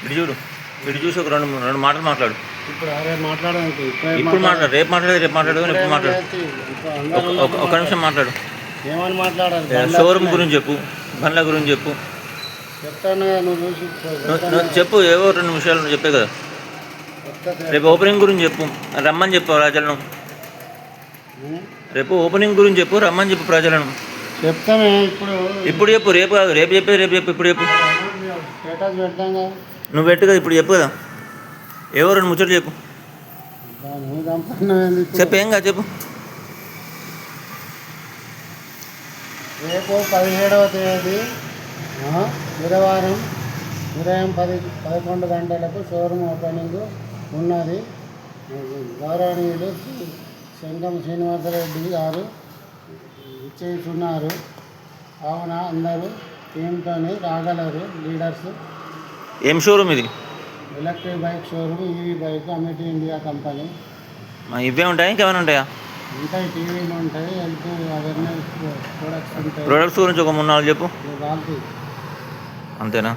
ఇటు చూడు, ఇటు చూసి ఒక రెండు మాటలు మాట్లాడు. ఇప్పుడు మాట్లాడడానికి ఇప్పుడు మాట్లాడు, రేపు మాట్లాడేది రేపు మాట్లాడు, ఇప్పుడు మాట్లాడు. ఒక నిమిషం మాట్లాడు. ఏమని మాట్లాడాలి? షోరూమ్ గురించి చెప్పు, బండ్ల గురించి చెప్పు. చెప్తాను, నువ్వు చెప్పు, ఏవో 2 నిమిషాలు నువ్వు చెప్పే కదా. రేపు ఓపెనింగ్ గురించి చెప్పు, రమ్మని చెప్పు ప్రజలను. రేపు ఓపెనింగ్ గురించి చెప్పు, రమ్మని చెప్పు ప్రజలను. చెప్తామే ఇప్పుడు చెప్పు, రేపు కాదు, రేపు చెప్పేది రేపు చెప్పు, ఇప్పుడు చెప్పు. స్టేటస్ పెడతాం కదా, నువ్వు పెట్టు కదా, ఇప్పుడు చెప్పు కదా. ఏవో 2 ముచ్చట్లు చెప్పు. చెప్పు, ఏం కాదు చెప్పు. రేపు 17వ తేదీ బుధవారం ఉదయం 11 గంటలకు షోరూమ్ ఓపెనింగ్ ఉన్నది. గౌరవనీయులు శంకం శ్రీనివాసరెడ్డి గారు ఇచ్చేస్తున్నారు. కావున అందరూ టీంతో రాగలరు. లీడర్స్. ఏం షోరూమ్ ఇది? Electric bike showroom, EV bike, Amity India company. ఇవే ఉంటాయా, ఇంకేమైనా ఉంటాయా? ఉంటాయి, టీవీలు ఉంటాయి, హెల్త్ అవేర్నెస్ ప్రొడక్ట్స్ ఉంటాయి. ప్రొడక్ట్స్ గురించి ఒక 3-4 చెప్పు. అంతేనా?